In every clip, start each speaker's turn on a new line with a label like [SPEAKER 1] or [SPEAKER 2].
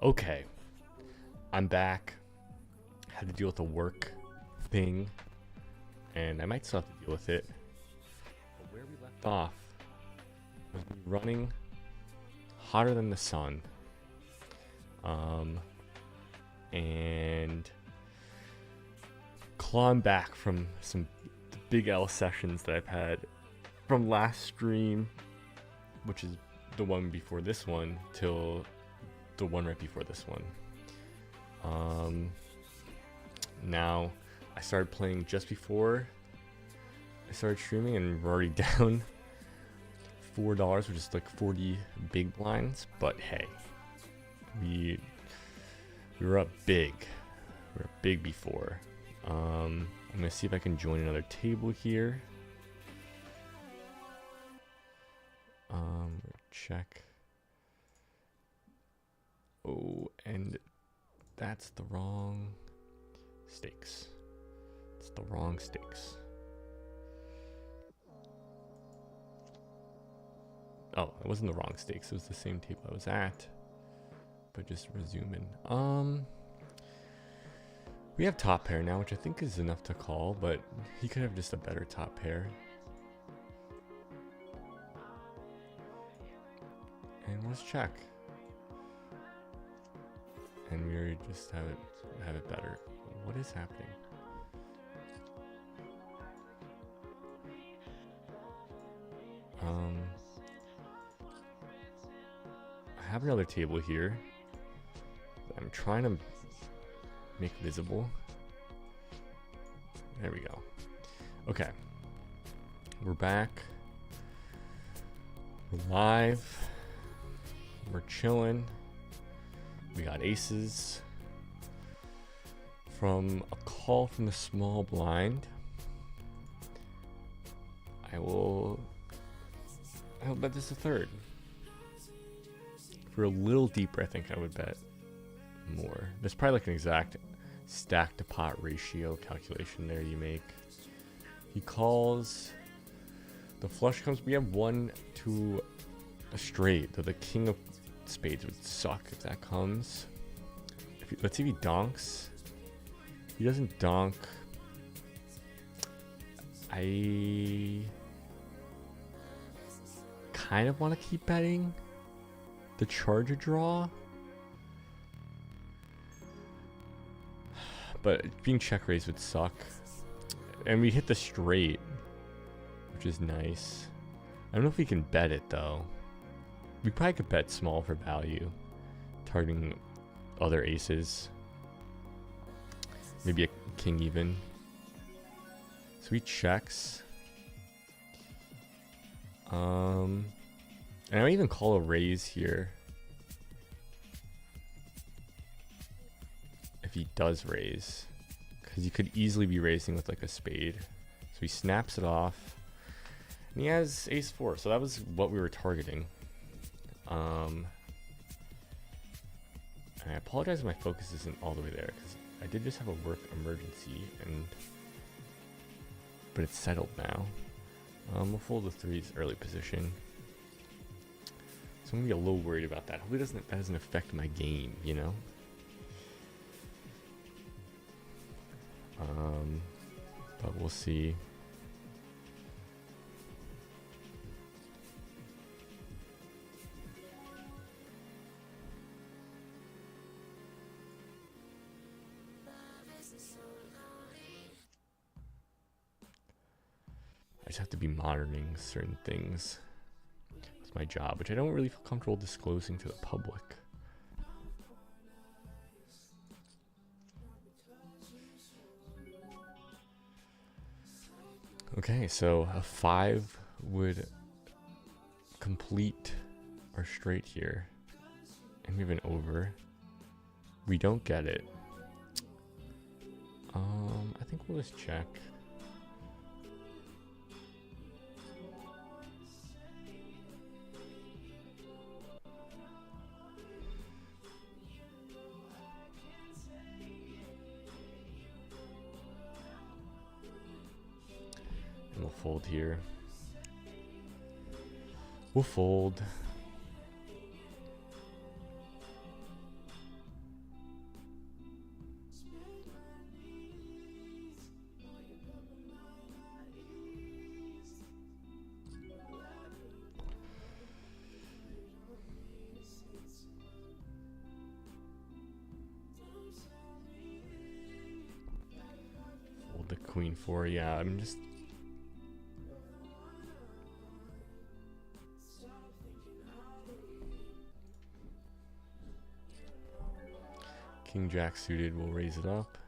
[SPEAKER 1] Okay, I'm back. Had to deal with a work thing, and I might still have to deal with it. But where we left off was me running hotter than the sun. And clawing back from some big L sessions that I've had from last stream, which is the one before this one, till the one right before this one. Now I started playing just before I started streaming, and we're already down $4, which is like 40 big blinds. But hey, we were up big. We were up big before. I'm gonna see if I can join another table here. Check. Oh, and that's the wrong stakes. It's the wrong stakes. Oh, it wasn't the wrong stakes. It was the same table I was at. But just resuming. We have top pair now, which I think is enough to call, but he could have just a better top pair. And let's check. And we already just have it better. What is happening? I have another table here that I'm trying to make visible. There we go. Okay. We're back. We're live. We're chilling. We got aces from a call from the small blind. I'll bet this is a third. For a little deeper, I think I would bet more. There's probably like an exact stack to pot ratio calculation there you make. He calls. The flush comes. We have 1 to a straight. So the king of spades would suck if that comes. Let's see if he donks. If he doesn't donk, I kind of want to keep betting the charge a draw, but being check raised would suck. And we hit the straight, which is nice. I don't know if we can bet it though. We probably could bet small for value, targeting other aces. Maybe a king even. So he checks. And I might even call a raise here. If he does raise. Because he could easily be raising with like a spade. So he snaps it off. And he has ace 4. So that was what we were targeting. And I apologize if my focus isn't all the way there, because I did just have a work emergency, but it's settled now. We'll fold the 3's early position. So I'm gonna be a little worried about that. Hopefully that doesn't affect my game, you know? But we'll see. I just have to be monitoring certain things. It's my job, which I don't really feel comfortable disclosing to the public. Okay, so a 5 would complete our straight here. And we have an over. We don't get it. I think we'll just check. And we'll fold here. We'll fold. the queen 4. Yeah, I'm just. King Jack suited, we'll raise it up.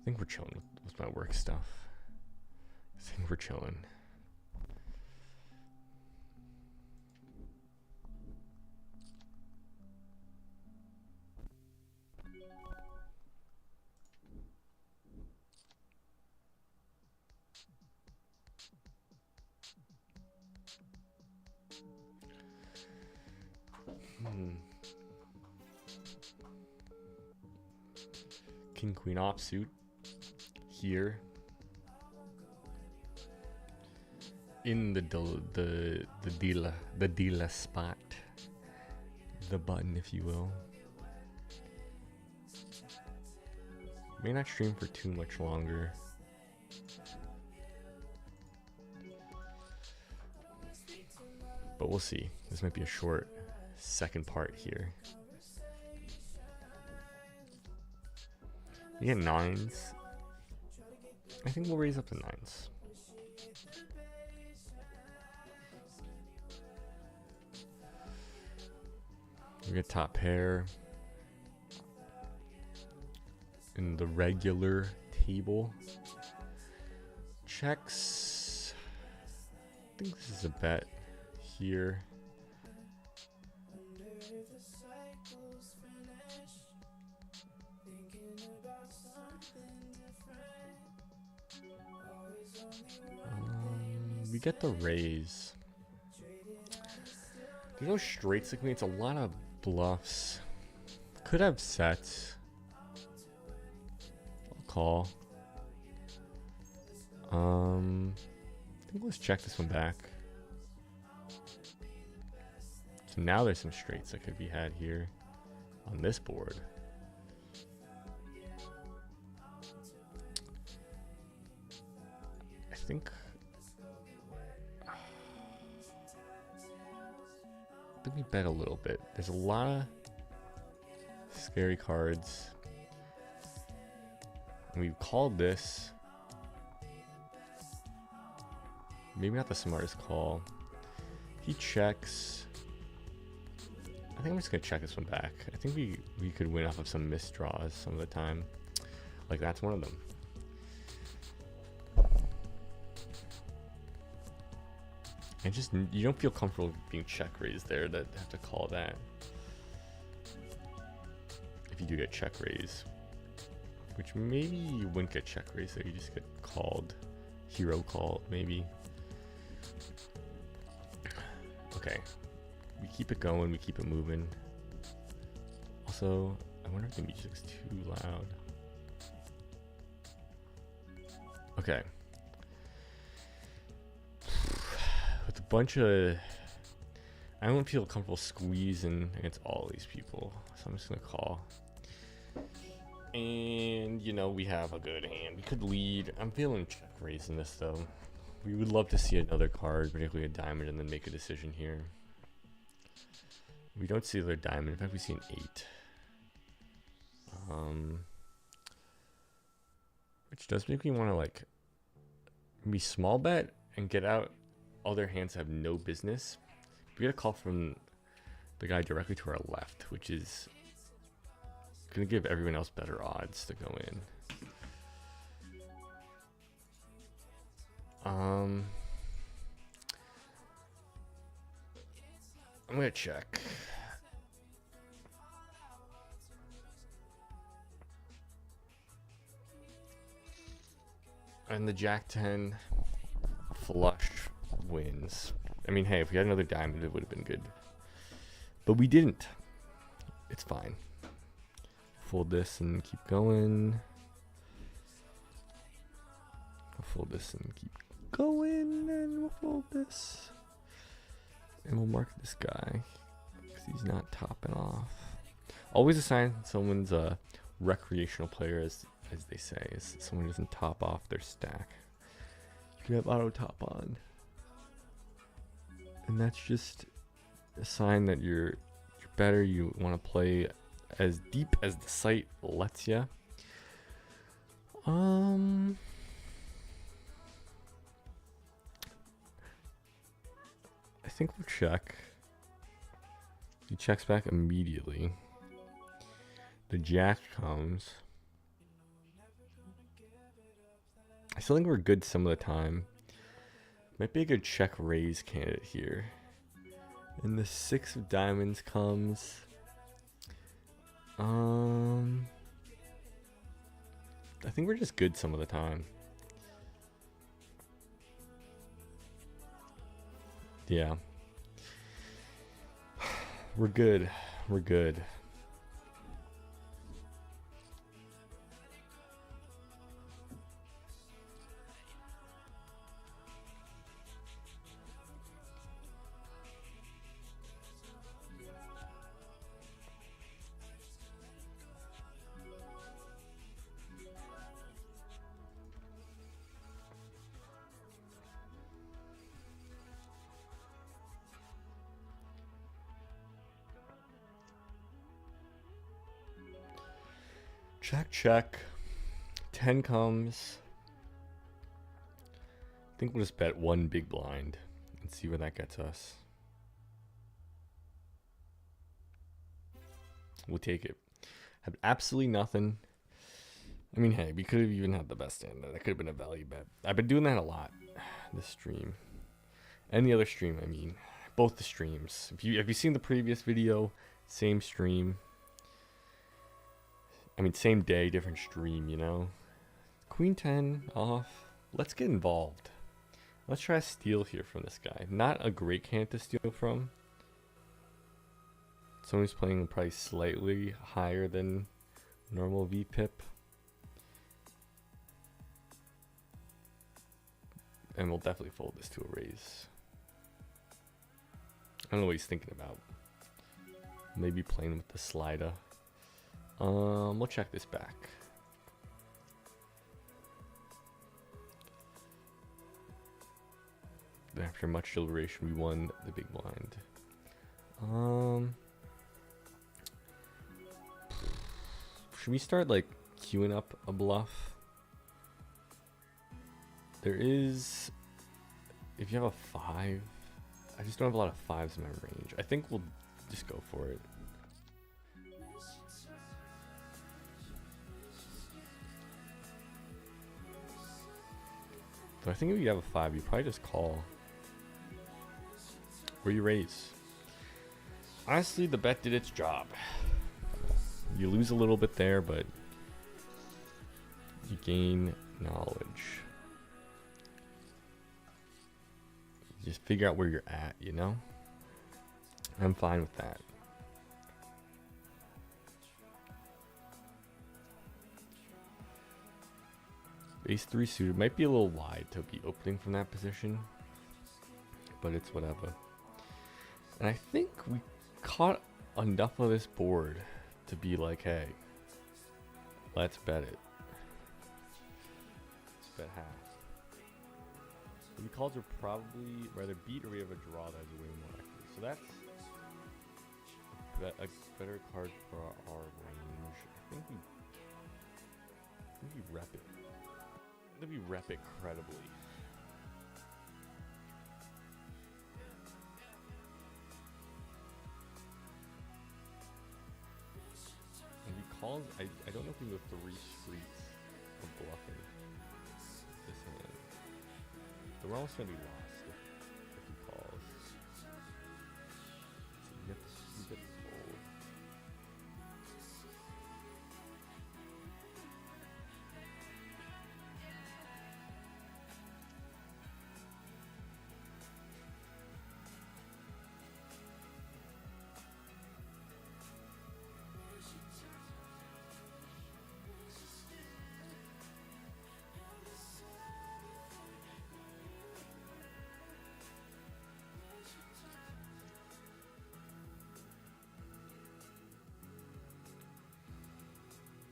[SPEAKER 1] I think we're chilling with my work stuff. I think we're chilling. King Queen offsuit here in the dealer spot, the button, if you will. May not stream for too much longer. But we'll see. This might be a short second part here. We get 9s. I think we'll raise up to 9s. We get top pair in the regular table. Checks. I think this is a bet here. We get the raise. There's no straights like me. It's a lot of bluffs. Could have sets. I'll call. I think let's check this one back. So now there's some straights that could be had here on this board. I think let me bet a little bit. There's a lot of scary cards. And we've called this. Maybe not the smartest call. He checks. I think I'm just gonna check this one back. I think we could win off of some missed draws some of the time. Like that's one of them. And just, you don't feel comfortable being check raised there to have to call that. If you do get check raise. Which maybe you wouldn't get check raised there, you just get called. Hero called, maybe. Okay. We keep it going, we keep it moving. Also, I wonder if the music's too loud. Okay. With a bunch of... I don't feel comfortable squeezing against all these people, so I'm just gonna call. And, you know, we have a good hand. We could lead. I'm feeling check raising this, though. We would love to see another card, particularly a diamond, and then make a decision here. We don't see the diamond. In fact, we see an 8. Which does make me want to, like, maybe small bet and get out other hands that have no business. We get a call from the guy directly to our left, which is going to give everyone else better odds to go in. I'm going to check. And the Jack 10 flush wins. I mean, hey, if we had another diamond, it would have been good. But we didn't. It's fine. Fold this and keep going. I'll fold this and keep going, and we'll fold this. And we'll mark this guy because he's not topping off. Always assign someone's a recreational player, as they say, is someone who doesn't top off their stack. You can have auto top on. And that's just a sign that you're better. You want to play as deep as the site lets you. I think we'll check. He checks back immediately. The jack comes. I still think we're good some of the time. Might be a good check raise candidate here. And the 6 of diamonds comes. I think we're just good some of the time. Yeah. We're good. We're good. Check, check. 10 comes. I think we'll just bet 1 big blind and see where that gets us. We'll take it. Have absolutely nothing. I mean, hey, we could have even had the best hand. That could have been a value bet. I've been doing that a lot this stream. And the other stream, I mean. Both the streams. Have you seen the previous video? Same stream. I mean, same day, different stream, you know? Queen 10 off. Let's get involved. Let's try to steal here from this guy. Not a great hand to steal from. Someone's playing probably slightly higher than normal VPIP. And we'll definitely fold this to a raise. I don't know what he's thinking about. Maybe playing with the slider. We'll check this back. After much deliberation, we won the big blind. Should we start like queuing up a bluff? There is, if you have a 5, I just don't have a lot of 5s in my range. I think we'll just go for it. So I think if you have a 5, you probably just call. Or you raise. Honestly, the bet did its job. You lose a little bit there, but you gain knowledge. You just figure out where you're at, you know? I'm fine with that. Ace 3 suited might be a little wide to be opening from that position, but it's whatever. And I think we caught enough of this board to be like, hey, let's bet it. Let's bet half. So the calls are probably rather beat, or we have a draw that has way more equity. So that's a better card for our range. I think we rep it. I think we rep it credibly. And he calls, I don't know if we go 3 streets of bluffing this hand. So we're almost going to be lost if he calls. So you get to fold.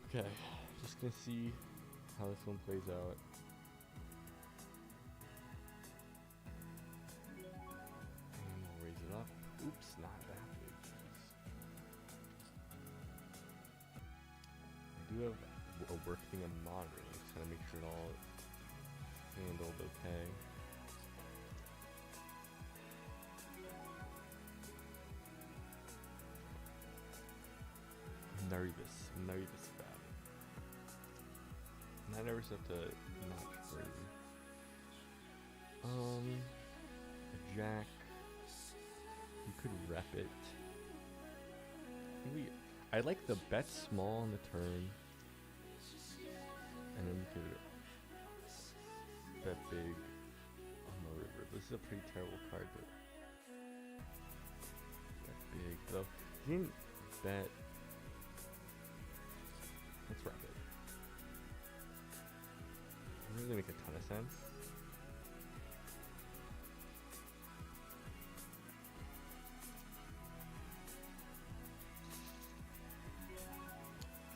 [SPEAKER 1] Okay, just gonna see how this one plays out. And we'll raise it up. Oops, not that big. I do have a working and monitoring, just trying to make sure it all handled okay. Nervous about it. Not nervous enough to notch further. A jack. You could rep it. I like the bet small on the turn, and then we could bet big on the river. This is a pretty terrible card to bet big, though. He didn't bet. Let's wrap it. Doesn't really make a ton of sense.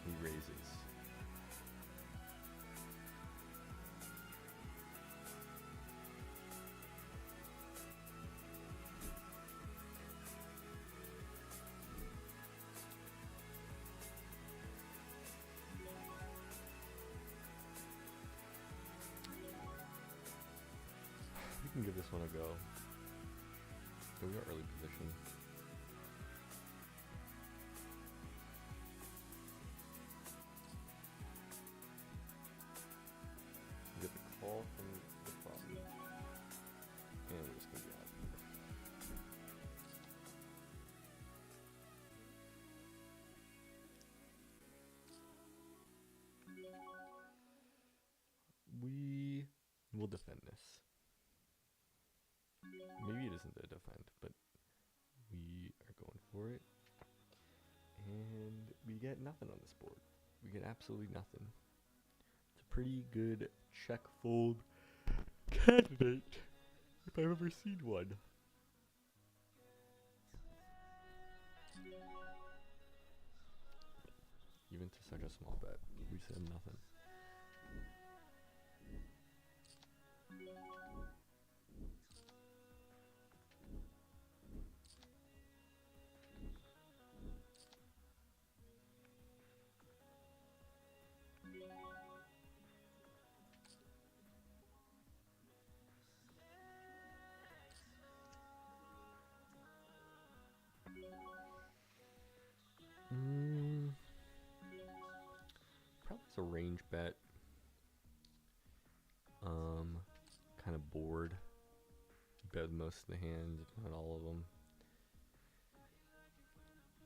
[SPEAKER 1] He raises. We can give this one a go. So we got early position. We get the call from the problem. And we're just gonna be out. We will defend this. Maybe it isn't a defend, but we are going for it. And we get nothing on this board. We get absolutely nothing. It's a pretty good check fold candidate, if I've ever seen one. Even to such a small bet, we said nothing. Probably it's a range bet. Kind of bored. Bet most of the hands, if not all of them.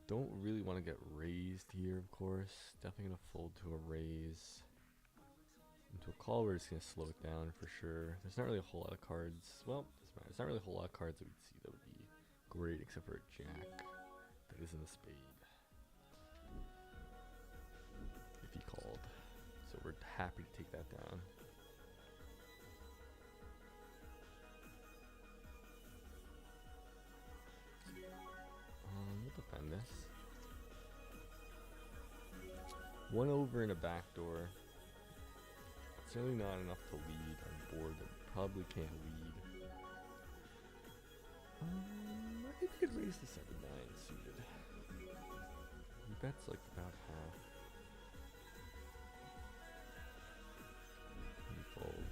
[SPEAKER 1] Don't really want to get raised here, of course. Definitely gonna fold to a raise. Into a call, we're just gonna slow it down for sure. There's not really a whole lot of cards. Well, doesn't matter. There's not really a whole lot of cards that we'd see that would be great, except for a jack that isn't a spade. If he called, so we're happy to take that down. We'll defend this. 1 over and a backdoor. Certainly not enough to lead on board that probably can't lead. I think we could raise the 7-9 suited. He bets like about half. We fold.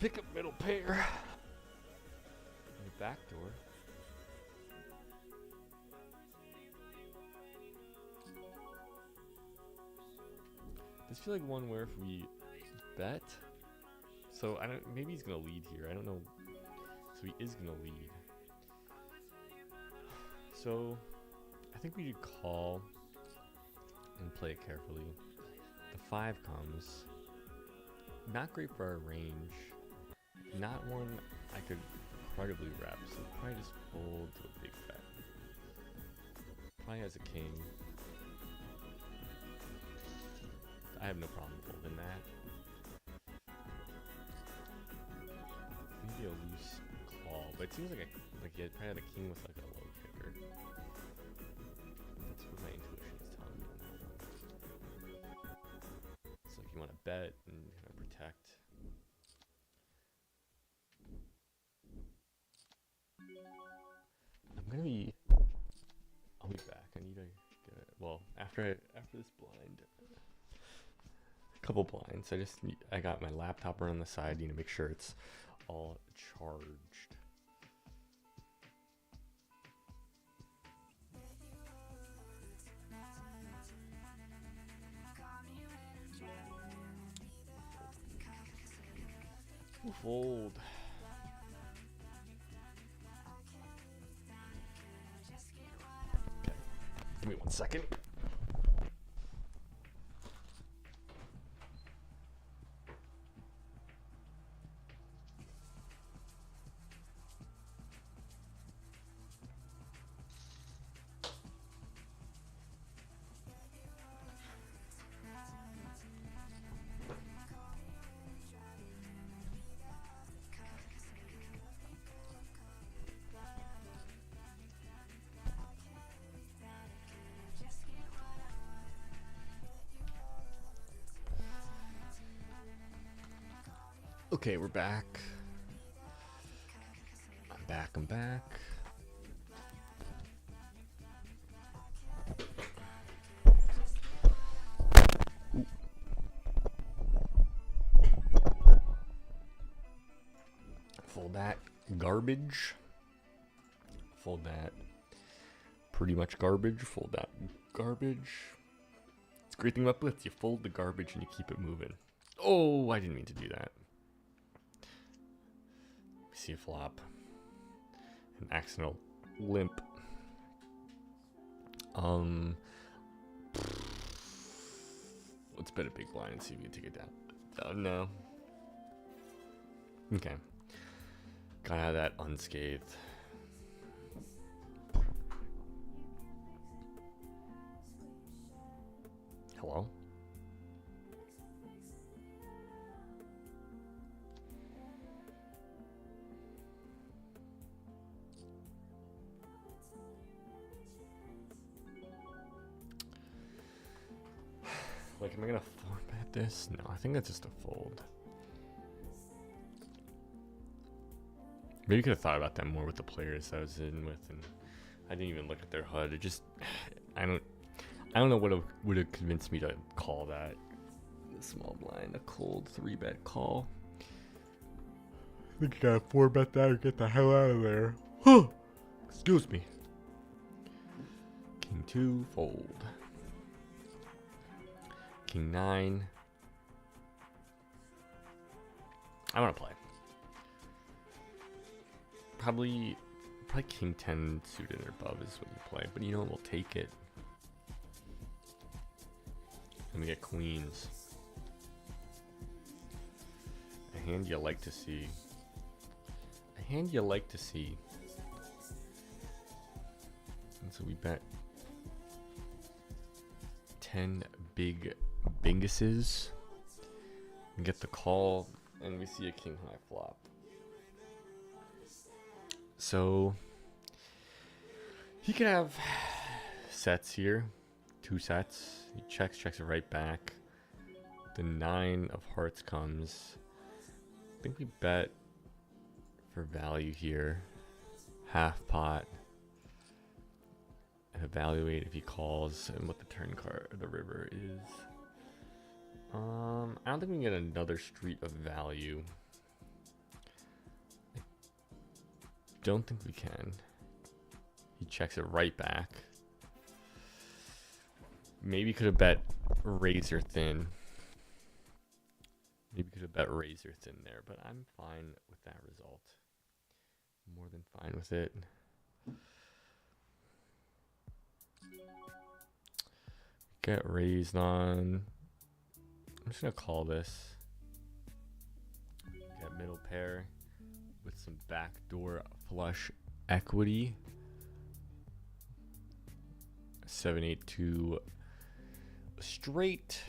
[SPEAKER 1] Pick up middle pair. And a backdoor. This feels like one where if we bet, so I don't. Maybe he's gonna lead here. I don't know. So he is gonna lead. So I think we should call and play it carefully. The 5 comes. Not great for our range. Not one I could incredibly rep. So probably just fold to a big bet. Probably has a king. I have no problem folding that. Maybe a loose call, but it seems like he probably had a king with like a low kicker. bet and kind of protect. I'll be back. I need to get it. Well, after this blind, a couple blinds. I got my laptop right on the side. Need to make sure it's all charged. Fold. Okay. Give me 1 second. Okay, we're back. I'm back. Ooh. Fold that garbage. Fold that pretty much garbage. Fold that garbage. It's a great thing about blitz. You fold the garbage and you keep it moving. Oh, I didn't mean to do that. See a flop. An accidental limp. Let's bet a big blind and see if we can take it down. No. Okay. Got out of that unscathed. Hello? Like, am I gonna format this? No, I think that's just a fold. Maybe you could have thought about that more with the players I was in with, and I didn't even look at their HUD. It just, I don't know what would have convinced me to call that small blind a cold 3-bet call. I think you gotta 4-bet that or get the hell out of there. Huh. Excuse me. King 2, fold. King 9. I want to play. Probably King 10 suited or above is what you play, but you know what? We'll take it. And we get queens. A hand you like to see. A hand you like to see. And so we bet 10 big binguses and get the call, and we see a king high flop. So he could have sets here, 2 sets. He checks it right back. The 9 of hearts comes. I think we bet for value here, half pot, and evaluate if he calls and what the turn card of the river is. I don't think we can get another street of value. I don't think we can. He checks it right back. Maybe could have bet razor thin. Maybe could have bet razor thin there, but I'm fine with that result. More than fine with it. Get raised on. I'm just gonna call this. Get middle pair with some backdoor flush equity. 7-8-2 straight.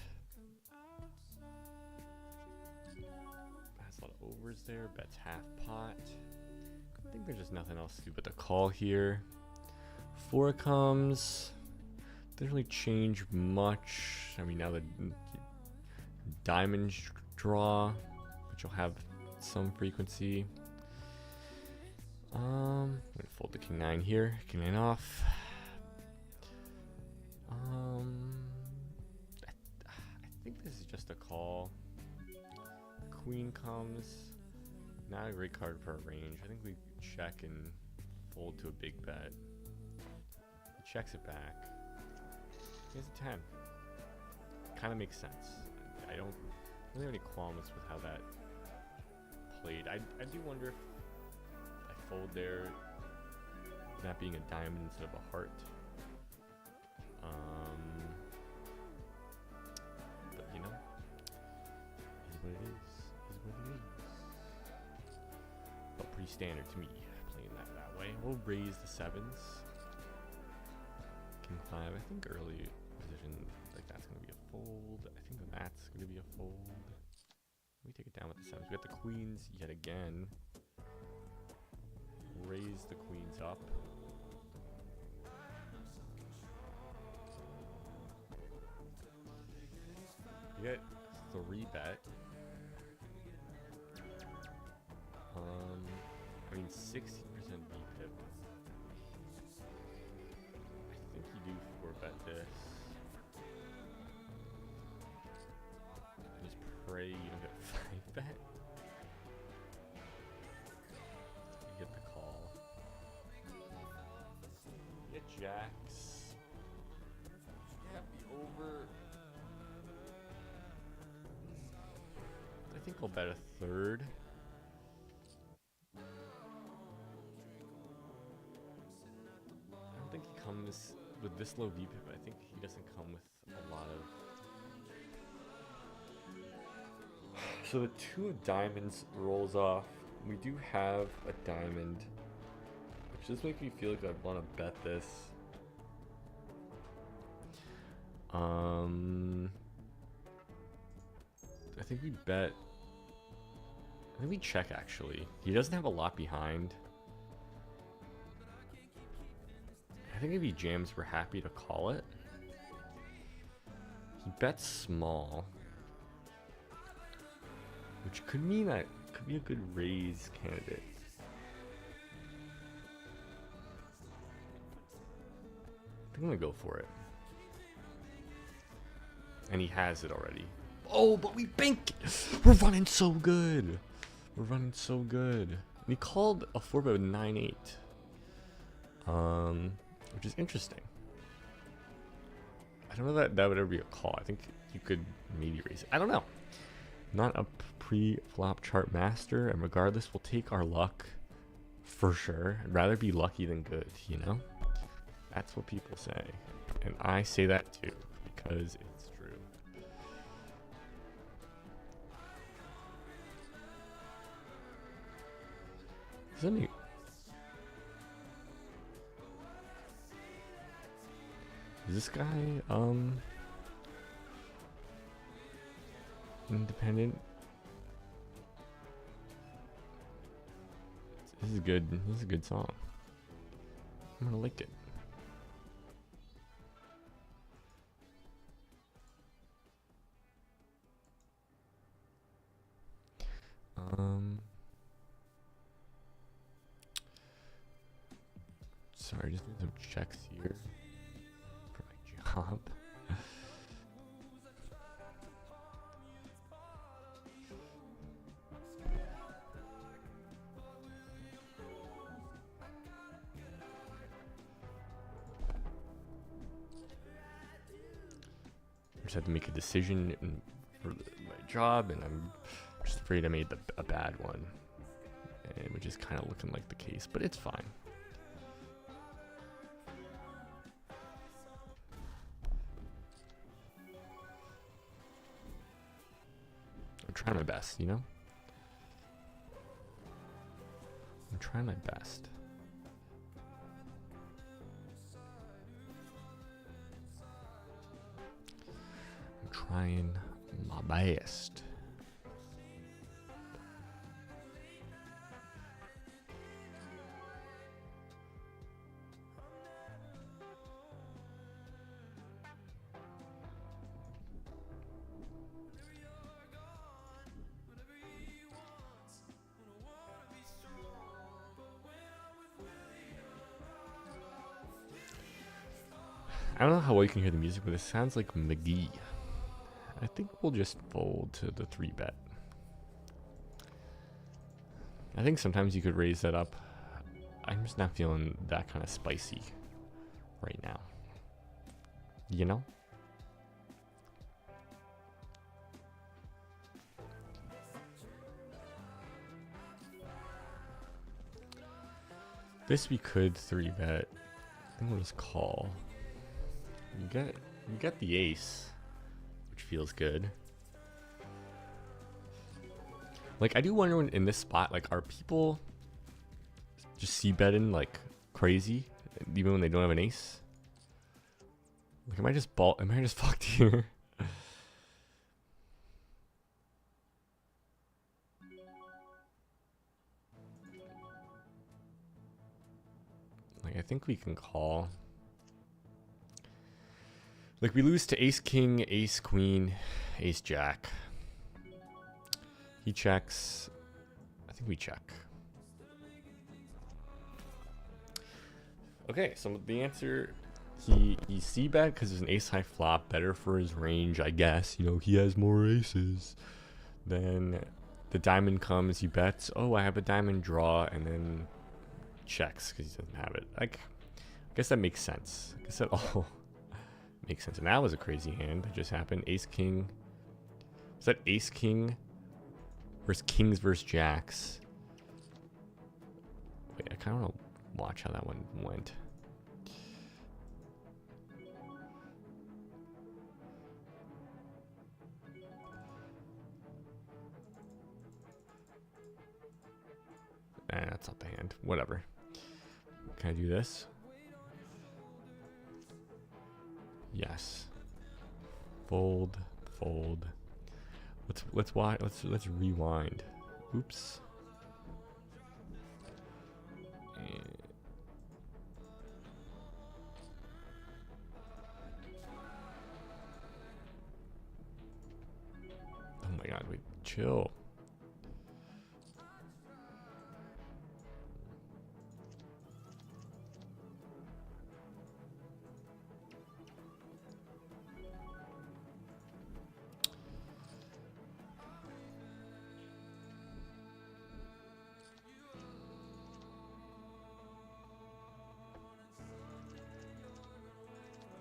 [SPEAKER 1] Has a lot of overs there. Bets half pot. I think there's just nothing else to do but the call here. 4 comes. Doesn't really change much. I mean, now the diamond draw, which will have some frequency. I'm gonna fold the king 9 here, king 9 off. I think this is just a call. Queen comes. Not a great card for a range. I think we check and fold to a big bet. He checks it back. He has a 10. Kind of makes sense. I don't really have any qualms with how that played. I do wonder if I fold there, that being a diamond instead of a heart. But you know, is what it is. Is what it is. But pretty standard to me, playing that way. We'll raise the 7s. King 5. I think early position like that's gonna be a fold. I think that's gonna be a fold. We take it down with the 7s. We got the queens yet again. Raise the queens up. You get 3 bet. I mean 60% VPIP. I think you do 4-bet this. Just pray you don't get 5-bet. You get the call. You get jacks. Yep, over. I think I'll bet a 3rd. I don't think he comes with this low VPIP. I think he doesn't come with a lot of. So the 2 of diamonds rolls off. We do have a diamond, which does make me feel like I want to bet this. I think we bet. I think we check actually. He doesn't have a lot behind. I think if he jams, we're happy to call it. He bets small, which could mean that could be a good raise candidate. I think I'm gonna go for it. And he has it already. Oh, but we bank it. We're running so good. We're running so good. And he called a 4-bet with 9-8. Which is interesting. I don't know that that would ever be a call. I think you could maybe raise it. I don't know. Not a pre-flop chart master, and regardless, we'll take our luck for sure. I'd rather be lucky than good, you know? That's what people say. And I say that too, because it's true. Isn't he? Is this guy, independent? This is good. This is a good song. I'm gonna lick it. Sorry, just doing some checks here for my job. I just had to make a decision for my job, and I'm just afraid I made a bad one, and which is kind of looking like the case, but it's fine. I'm trying my best, you know? I'm trying my best. I'm trying my best. I don't know how well you can hear the music, but it sounds like McGee. I think we'll just fold to the 3-bet. I think sometimes you could raise that up. I'm just not feeling that kind of spicy right now. You know? This we could 3-bet. I think we'll just call. You get the ace, which feels good. Like, I do wonder when in this spot, like, are people just c-betting like crazy, even when they don't have an ace? Like, am I just fucked here? Like, I think we can call. Like, we lose to ace king, ace queen, ace jack. He checks. I think we check. Okay, so the answer, he c-bet because there's an ace high flop, better for his range, I guess. You know, he has more aces. Then the diamond comes, he bets, oh, I have a diamond draw, and then checks because he doesn't have it. Like, I guess that makes sense. I guess that all makes sense. And that was a crazy hand that just happened. Ace king. Is that ace king versus kings versus jacks? Wait, I kind of want to watch how that one went. That's not the hand. Whatever. Can I do this? Yes. Fold, fold. Let's rewind. Oops. Oh my god, wait, chill.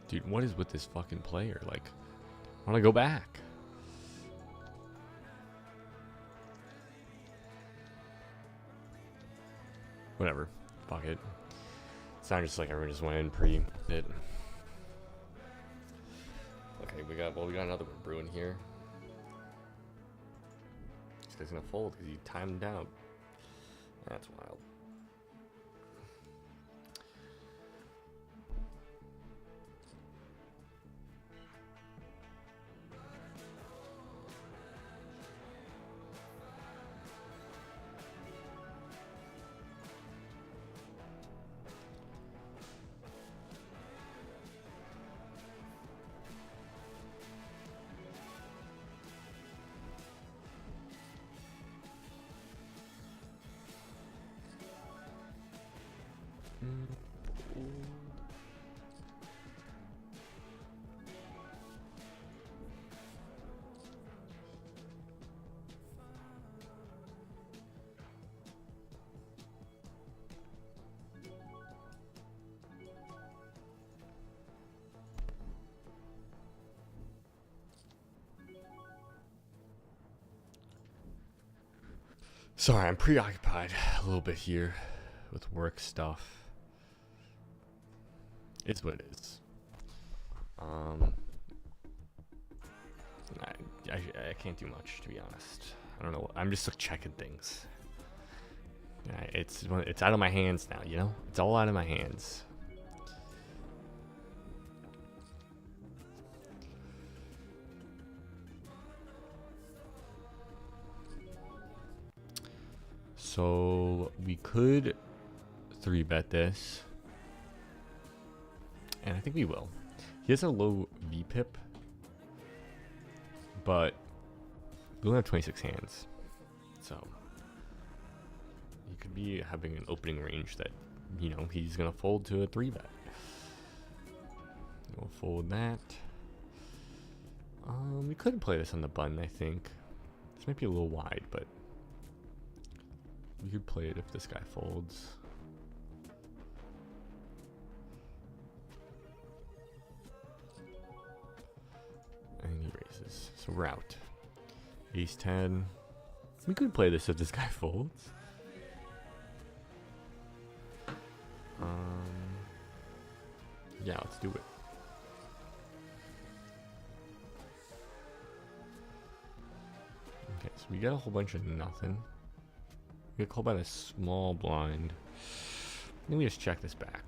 [SPEAKER 1] Dude, what is with this fucking player? Like, I want to go back. Whatever. Fuck it. It's not just like everyone just went in pre-bit. Okay, we got another one brewing here. This guy's gonna fold because he timed out. That's wild. Sorry, I'm preoccupied a little bit here with work stuff. It's what it is. I can't do much, to be honest. I don't know. I'm just like checking things. It's out of my hands now, you know? It's all out of my hands. So we could 3-bet this. And I think we will. He has a low VPIP. But we only have 26 hands. So he could be having an opening range that, you know, he's going to fold to a 3-bet. We'll fold that. We could play this on the button, I think. This might be a little wide, but we could play it if this guy folds. And he raises. So we're out. Ace 10. We could play this if this guy folds. Yeah, let's do it. Okay, so we got a whole bunch of nothing. We get called by the small blind. Let me just check this back.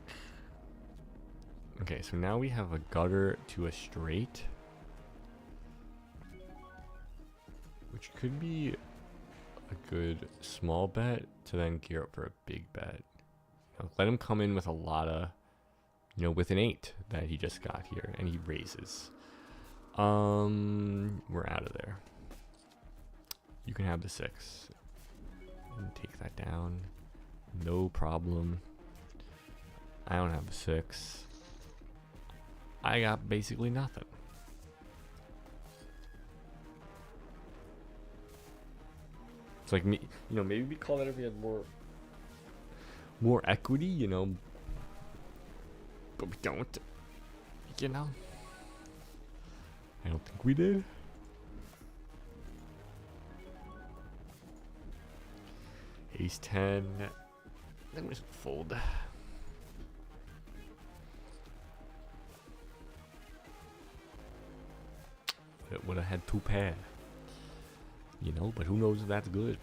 [SPEAKER 1] Okay, so now we have a gutter to a straight, which could be a good small bet to then gear up for a big bet. You know, let him come in with a lot of, you know, with an 8 that he just got here, and he raises. We're out of there. You can have the 6. And take that down. No problem. I don't have a 6. I got basically nothing. It's like me, you know, maybe we call that if we had more equity, you know. But we don't, you know. I don't think we did. Ace 10. Then we just fold. It would have had 2 pair. You know, but who knows if that's good.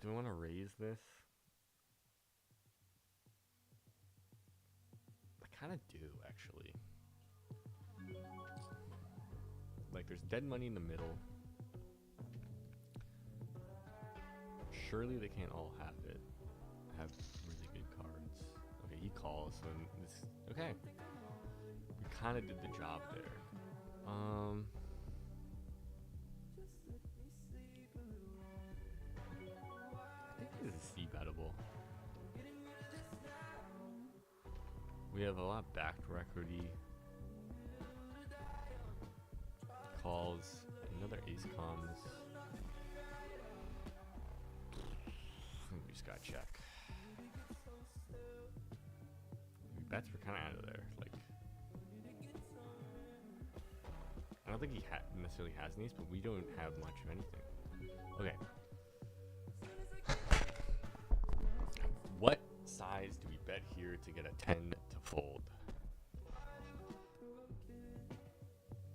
[SPEAKER 1] Do we want to raise this? I kind of do, actually. Like, there's dead money in the middle. Surely they can't all have it. Have really good cards. Okay, he calls. So this, okay. We kind of did the job there. I think this is C-bettable. We have a lot backed recordy. Calls. Another ace comes. We just got check. Bets were kind of out of there. Like, I don't think he necessarily has an ace, but we don't have much of anything. Okay. What size do we bet here to get a 10 to fold?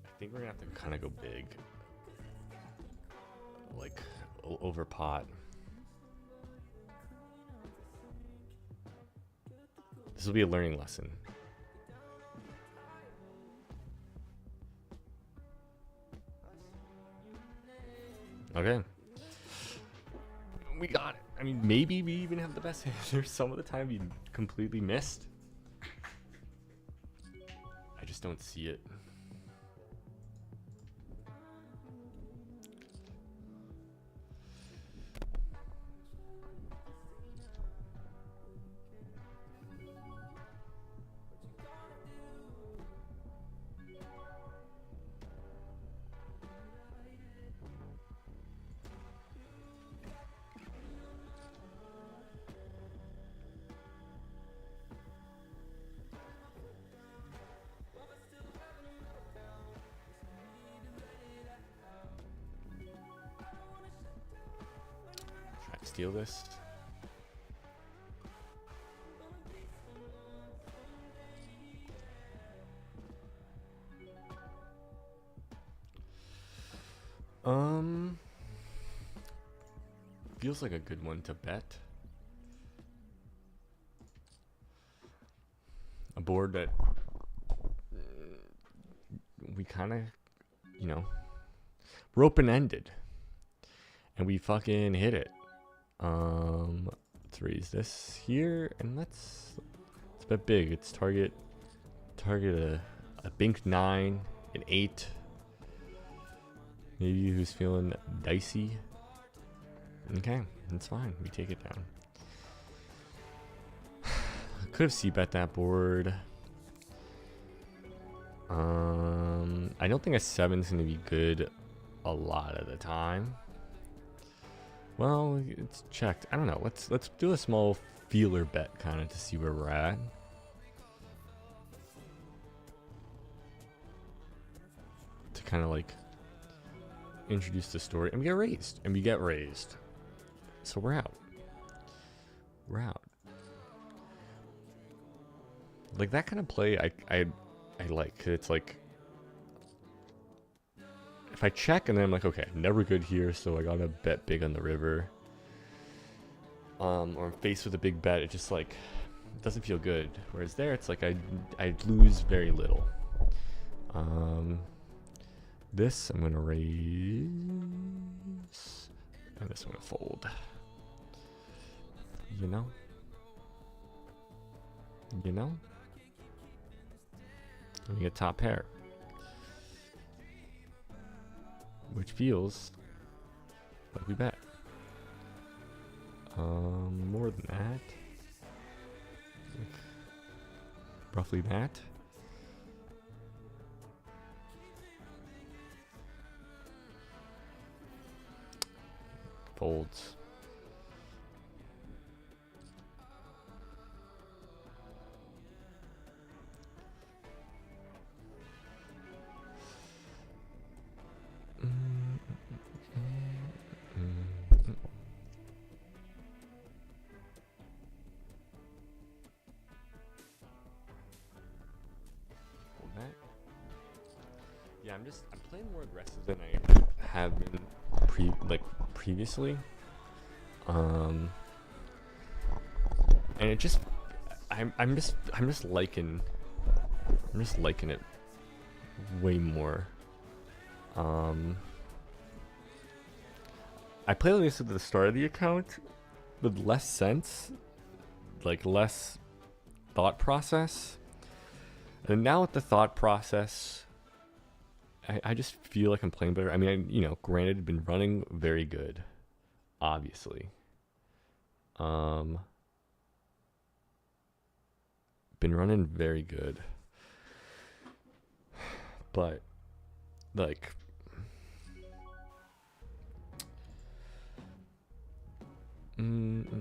[SPEAKER 1] I think we're gonna have to kind of go big, like over pot. This will be a learning lesson. Okay. We got it. I mean, maybe we even have the best answer. Some of the time we completely missed. I just don't see it. Steal this. Feels like a good one to bet. A board that we kind of, you know, we're open-ended, and we fucking hit it. Let's raise this here, and let's bet big. It's target a bink 9, an 8. Maybe who's feeling dicey. Okay, that's fine. We take it down. Could have c-bet that board. I don't think a 7's gonna be good a lot of the time. Well, it's checked. I don't know. Let's do a small feeler bet kind of to see where we're at. To kind of like introduce the story, and we get raised, so we're out. Like that kind of play, I like. 'Cause it's like if I check and then I'm like, okay, never good here, so I gotta bet big on the river. Or I'm faced with a big bet, it just like it doesn't feel good. Whereas there, it's like I lose very little. This I'm gonna raise, and this I'm gonna fold. You know. And we get top pair, which feels like we bet. More than that, like roughly that. Folds. Yeah, I'm playing more aggressive than I have been previously. And it just I'm just liking it way more. I played like this at the start of the account with less sense, like less thought process. And now with the thought process, I just feel like I'm playing better. I mean, granted, been running very good, obviously. Been running very good. But, like, gonna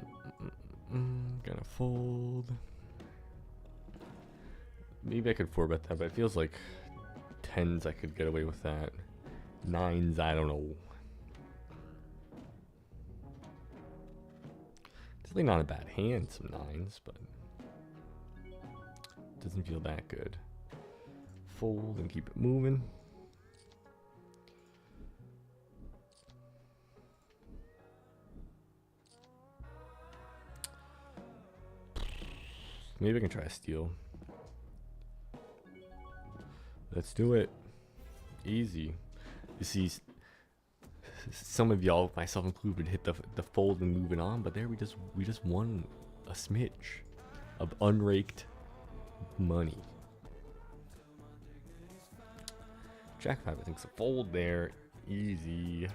[SPEAKER 1] fold. Maybe I could 4-bet that, but it feels like 10s I could get away with that. 9s, I don't know. Definitely not a bad hand, some 9s, but doesn't feel that good. Fold and keep it moving. Maybe I can try a steal. Let's do it. Easy. You see, some of y'all, myself included, hit the fold and moving on, but there we just won a smidge of unraked money. Jack 5, I think's a fold there. Easy.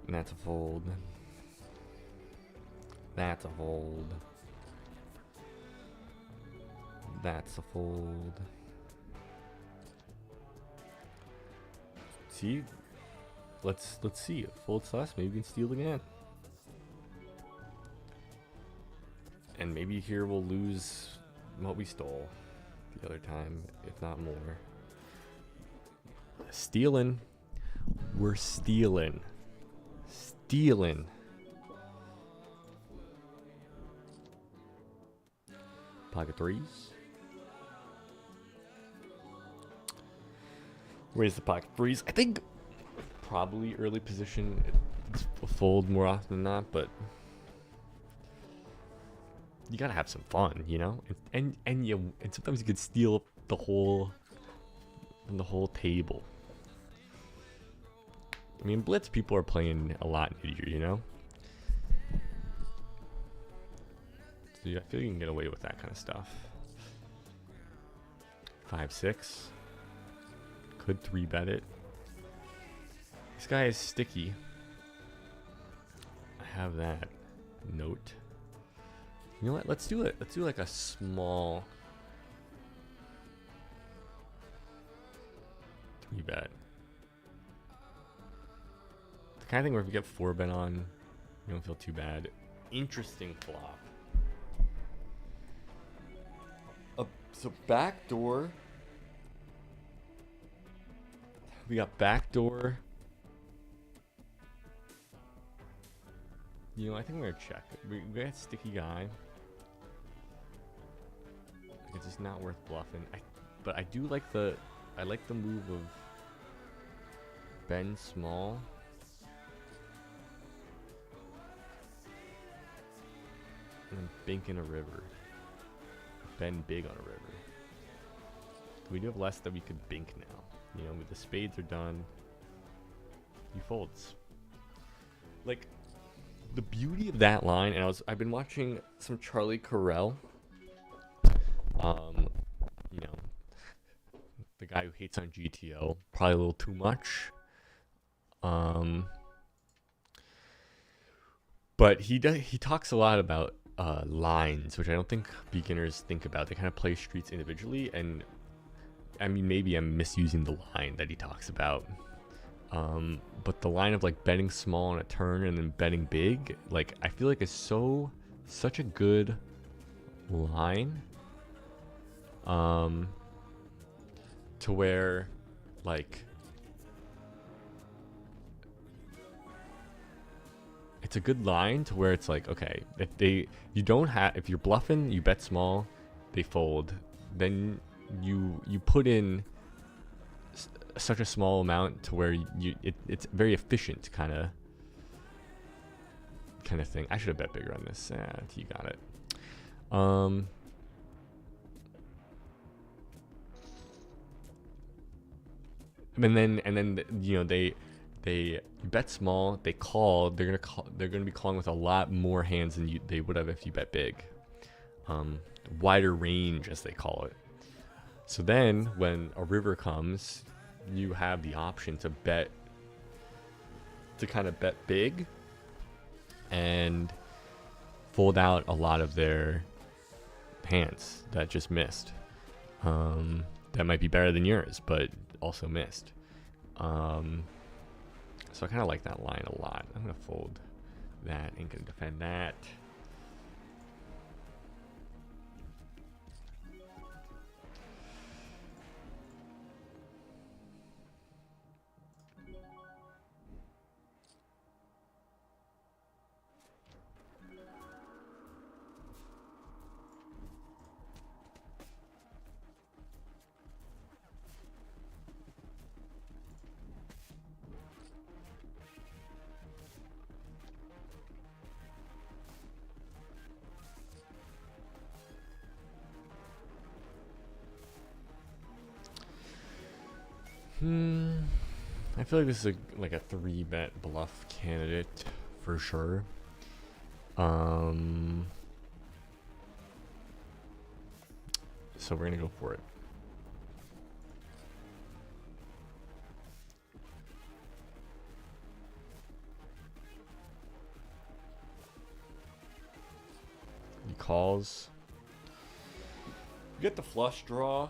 [SPEAKER 1] And that's a fold. That's a fold. That's a fold. See? Let's see. Fold sus, maybe we can steal again. And maybe here we'll lose what we stole the other time, if not more. Stealing. We're stealing. Stealing. Pocket threes. Raise the pocket threes. I think probably early position it's a fold more often than not, but you gotta have some fun, and sometimes you could steal the whole table. I mean, blitz people are playing a lot easier, So yeah, I feel you can get away with that kind of stuff. 5-6. Could 3-bet it. This guy is sticky. I have that note. You know what? Let's do it. Let's do like a small 3-bet. The kind of thing where if you get 4-bet on, you don't feel too bad. Interesting flop. So backdoor. We got backdoor. You know, I think we're gonna check. We got a sticky guy. It's just not worth bluffing. But I do like the move of Ben small. And then bink in a river. Ben big on a river. We do have less that we could bink now. You know, with the spades are done. He folds. Like, the beauty of that line, and I've been watching some Charlie Carell. You know, the guy who hates on GTO, probably a little too much. But he talks a lot about lines, which I don't think beginners think about. They kind of play streets individually, and I mean, maybe I'm misusing the line that he talks about. But the line of like betting small on a turn and then betting big, like I feel like is such a good line. To where like it's a good line to where it's like, okay, if you're bluffing, you bet small, they fold, then you put in such a small amount to where it's very efficient kind of thing. I should have bet bigger on this. You got it. And then you know they bet small, they call, they're gonna be calling with a lot more hands than they would have if you bet big. Wider range, as they call it. So then when a river comes, you have the option to kind of bet big and fold out a lot of their hands that just missed. That might be better than yours, but also missed. So I kind of like that line a lot. I'm gonna fold that and gonna defend that. I feel like this is like a 3-bet bluff candidate for sure. So we're gonna go for it. He calls. You get the flush draw.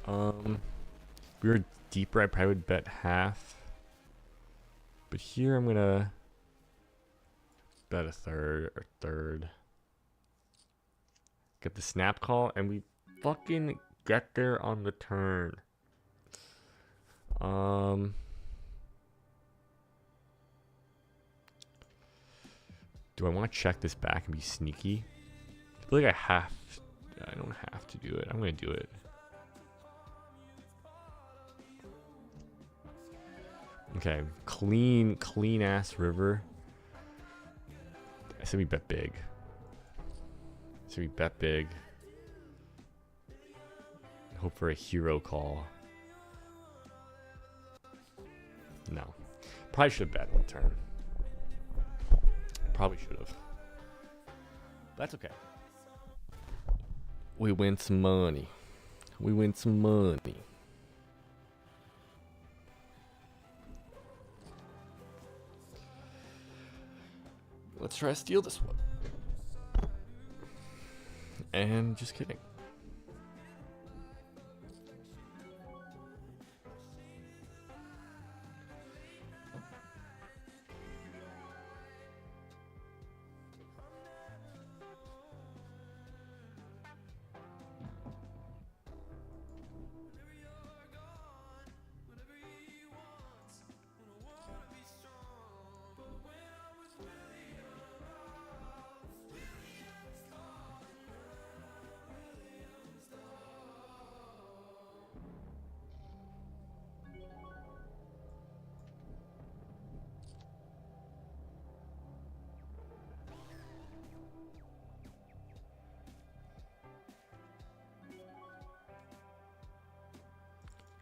[SPEAKER 1] If we were deeper, I probably would bet half. But here I'm gonna bet a third. Get the snap call, and we fucking get there on the turn. Do I want to check this back and be sneaky? I feel like I don't have to do it. I'm gonna do it. Okay, clean ass river. I said we bet big. Hope for a hero call. No. Probably should have bet one turn. Probably should have. That's okay. We win some money. We win some money. Let's try to steal this one. And just kidding.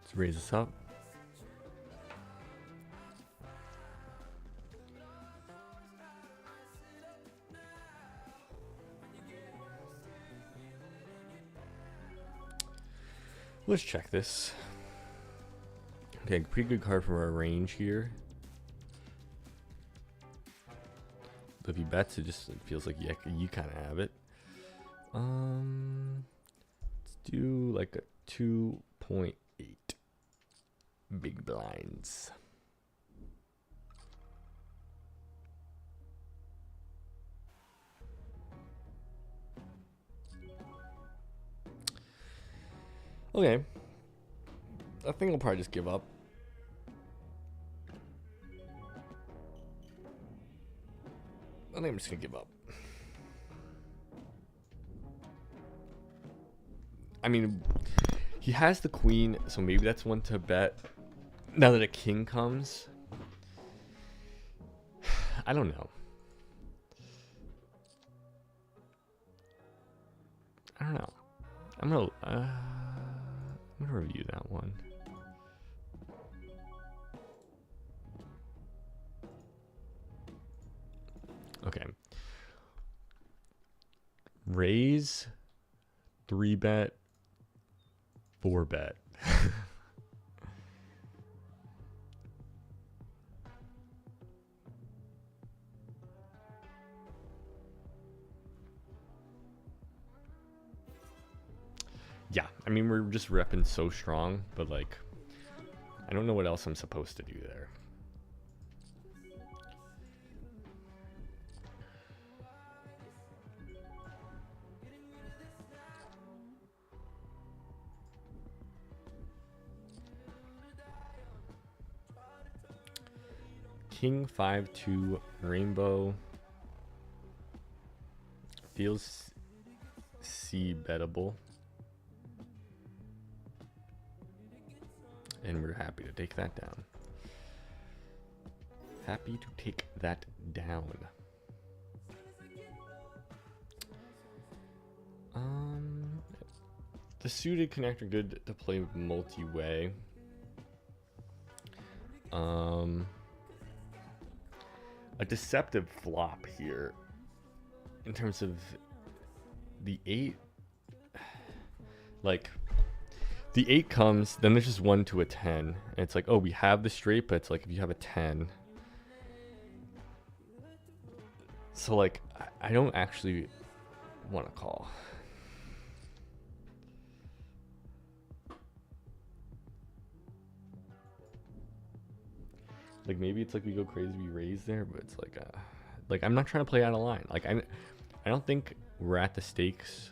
[SPEAKER 1] Let's raise this up. Let's check this. Okay, pretty good card from our range here. But if he bets, it feels like you kind of have it. Let's do like a 2.8 big blinds. Okay. I think I'll probably just give up. I think I'm just gonna give up. I mean, he has the queen, so maybe that's one to bet. Now that a king comes, I don't know. I don't know. I'm gonna review that one. Okay. Raise, 3-bet, 4-bet. Yeah, I mean, we're just repping so strong, but like, I don't know what else I'm supposed to do there. King 5-2 rainbow feels C-bettable. And we're happy to take that down. Happy to take that down. The suited connector good to play multi-way. A deceptive flop here in terms of the 8. Like, the 8 comes, then there's just 1 to a 10. And it's like, oh, we have the straight, but it's like if you have a 10. So, like, I don't actually want to call. Like, maybe it's like we go crazy, we raise there, but it's like I'm not trying to play out of line. Like, I don't think we're at the stakes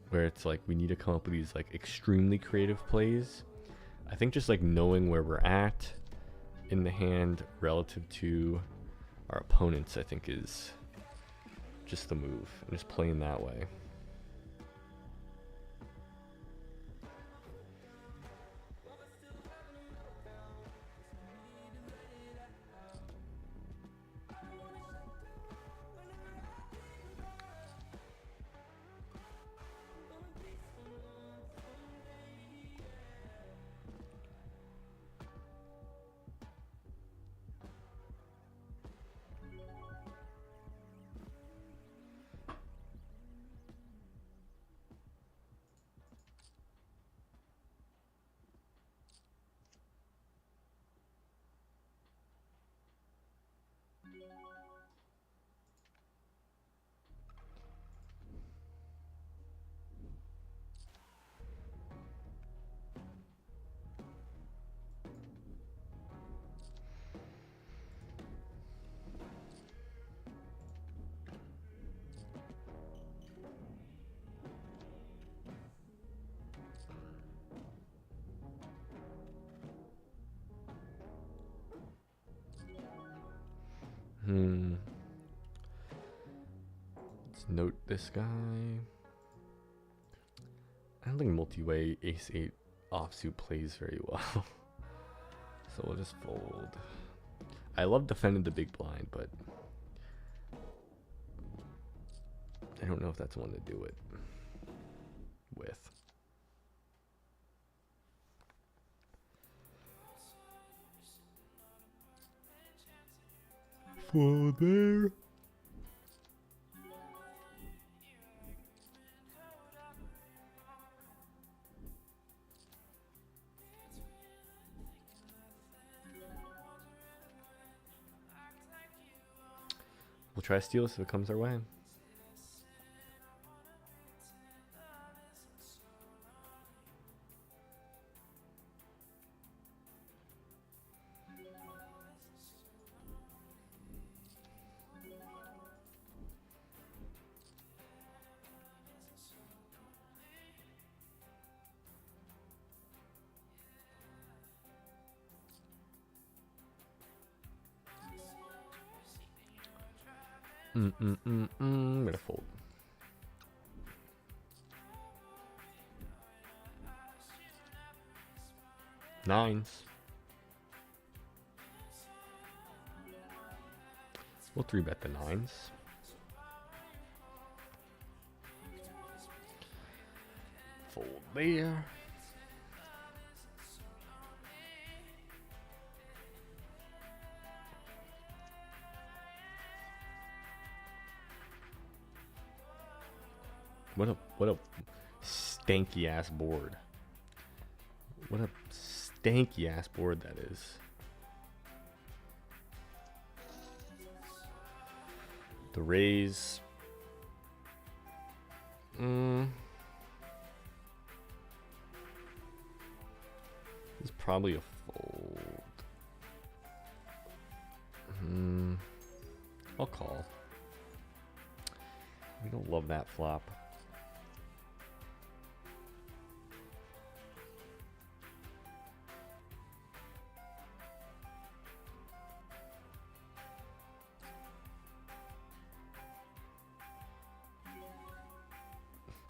[SPEAKER 1] where it's like we need to come up with these like extremely creative plays. I think just like knowing where we're at in the hand relative to our opponents, I think is just the move, and just playing that way. Note this guy. I don't think multi-way ace-8 offsuit plays very well. So we'll just fold. I love defending the big blind, but I don't know if that's one to do it with. Fold there. We'll try to steal this if it comes our way. I'm gonna fold. Nines. We'll 3-bet the nines. Fold there. What a stanky ass board. What a stanky ass board that is. The raise. It's probably a fold. I'll call. We don't love that flop.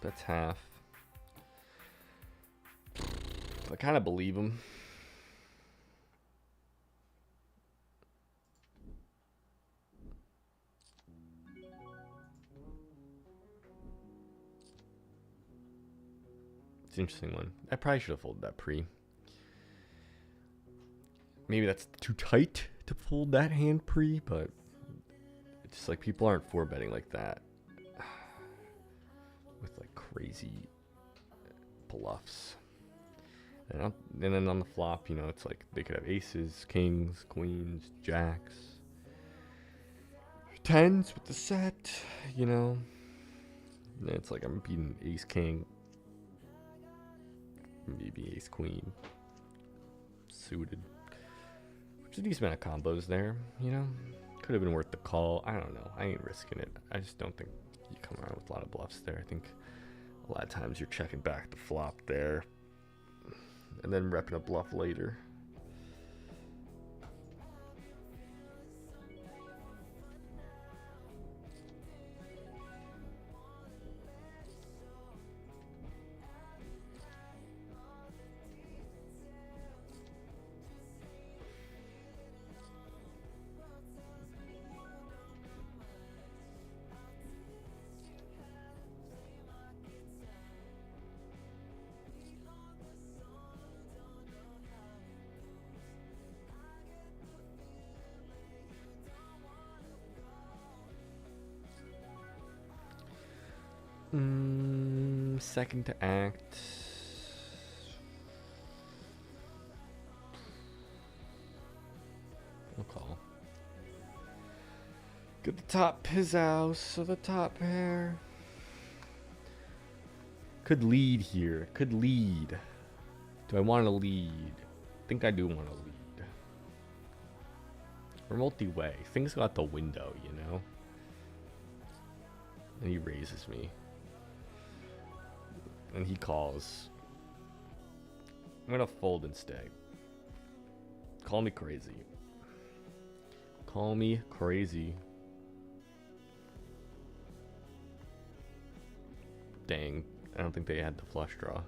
[SPEAKER 1] That's half. I kind of believe him. It's an interesting one. I probably should have folded that pre. Maybe that's too tight to fold that hand pre, but it's just like people aren't 4-betting like that. With like crazy bluffs. And then on the flop, you know, it's like they could have aces, kings, queens, jacks, tens with the set, you know. And then it's like I'm beating ace, king, maybe ace, queen, suited. Which is a decent amount of combos there, you know. Could have been worth the call. I don't know. I ain't risking it. I just don't think you come around with a lot of bluffs there. I think a lot of times you're checking back the flop there and then repping a bluff later. Second to act. We'll call. Get the top pizzazz, so the top pair. Could lead here. Could lead. Do I want to lead? I think I do want to lead. We're multi-way. Things go out the window, you know? And he raises me. And he calls. I'm gonna fold instead. Call me crazy. Call me crazy. Dang, I don't think they had the flush draw.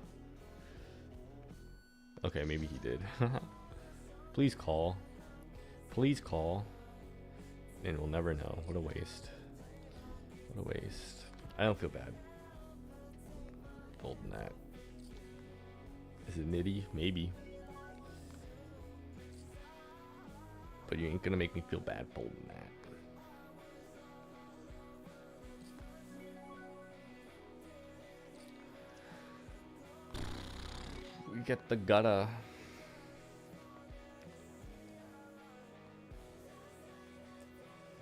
[SPEAKER 1] Okay, maybe he did. Please call. Please call. And we'll never know. What a waste. What a waste. I don't feel bad folding that. Is it nitty? Maybe. But you ain't gonna make me feel bad folding that. We get the gutter.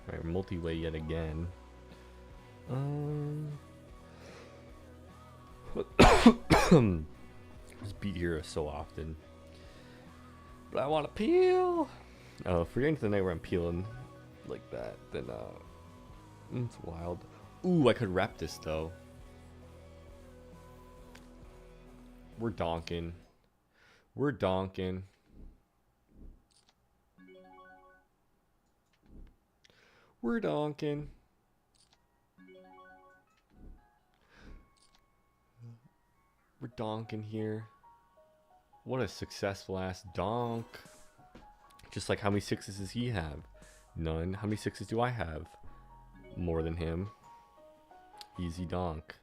[SPEAKER 1] Alright, multi-way yet again. Just beat here so often. But I want to peel. Oh, if we're getting to the night where I'm peeling like that, then it's wild. Ooh, I could rep this though. We're donking. We're donking. We're donking. We're donking here. What a successful ass donk. Just like how many sixes does he have? None. How many sixes do I have? More than him. Easy donk.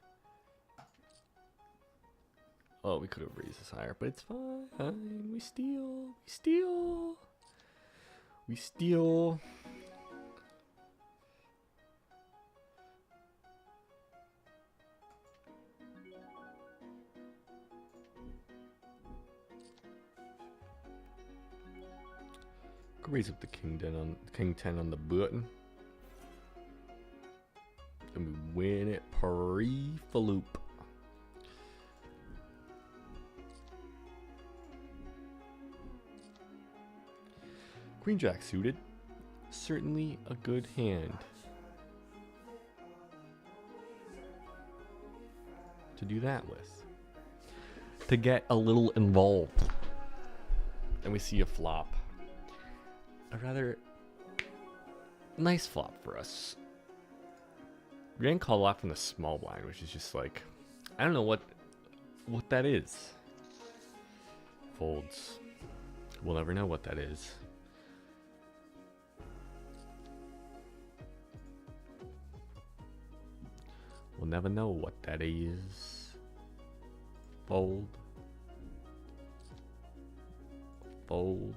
[SPEAKER 1] Oh, we could have raised this higher, but it's fine. We steal. We steal. We steal. Could raise up the king 10 on the button. And we win it pre-faloop. Queen Jack suited. Certainly a good hand to do that with. To get a little involved. And we see a flop. A rather nice flop for us. We're getting called off from the small blind, which is just like, I don't know what that is. Folds. We'll never know what that is. We'll never know what that is. Fold. Fold.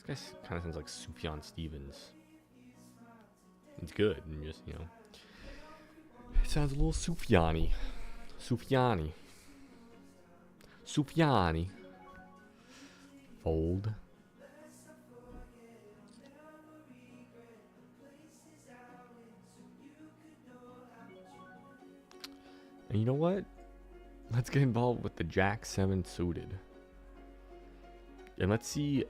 [SPEAKER 1] This guy kind of sounds like Sufjan Stevens. It's good, and just, you know, it sounds a little Sufjani. Sufjani. Sufjani. Fold. And you know what? Let's get involved with the Jack 7 suited. And let's see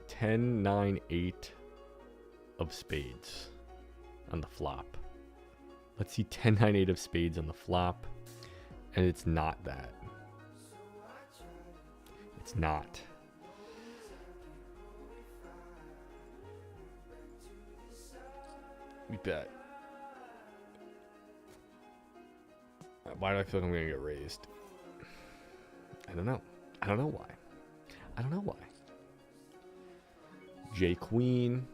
[SPEAKER 1] 10, 9, 8 of spades on the flop. Let's see 10, 9, 8 of spades on the flop. And it's not that. It's not. We bet. Why do I feel like I'm going to get raised? I don't know. I don't know why. I don't know why. J Queen.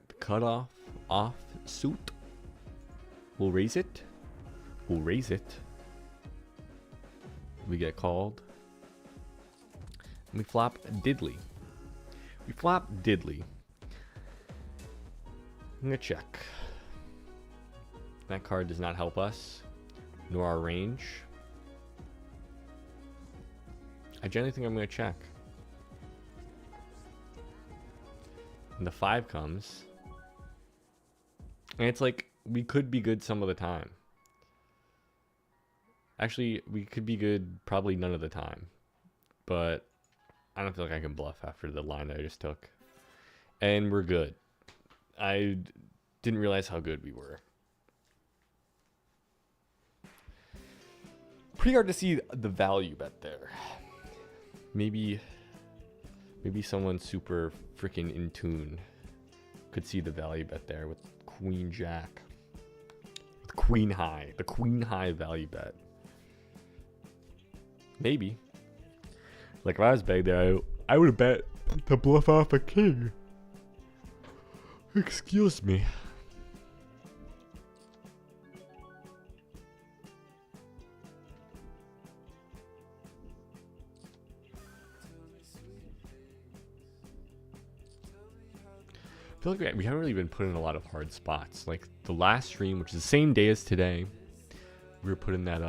[SPEAKER 1] The cutoff off suit. We'll raise it. We'll raise it. We get called. And we flop diddly. We flop diddly. I'm gonna check. That card does not help us, nor our range. I generally think I'm going to check. And the 5 comes. And it's like, we could be good some of the time. Actually, we could be good probably none of the time. But I don't feel like I can bluff after the line that I just took. And we're good. I didn't realize how good we were. Pretty hard to see the value bet there. Maybe someone super freaking in tune could see the value bet there with Queen Jack. With Queen High. The Queen High value bet. Maybe. Like if I was big there, I would have bet to bluff off a king. Excuse me. I feel like we haven't really been put in a lot of hard spots. Like the last stream, which is the same day as today, we were put in that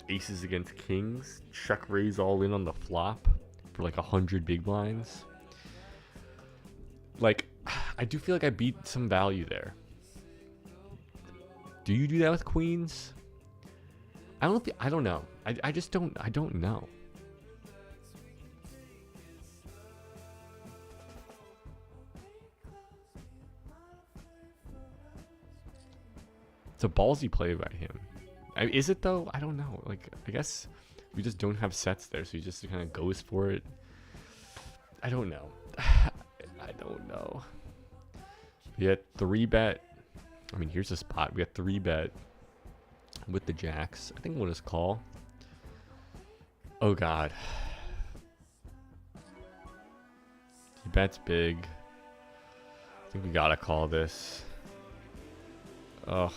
[SPEAKER 1] aces against kings, check raise all in on the flop for like 100 big blinds. Like I do feel like I beat some value there. Do you do that with queens? I don't know. I just don't. I don't know. It's a ballsy play by him. Is it though? I don't know. Like, I guess we just don't have sets there, so he just kind of goes for it. I don't know. I don't know. We had 3-bet. I mean, here's a spot. We got 3-bet with the jacks. I think we'll just call. Oh, God. He bets big. I think we gotta call this. Ugh.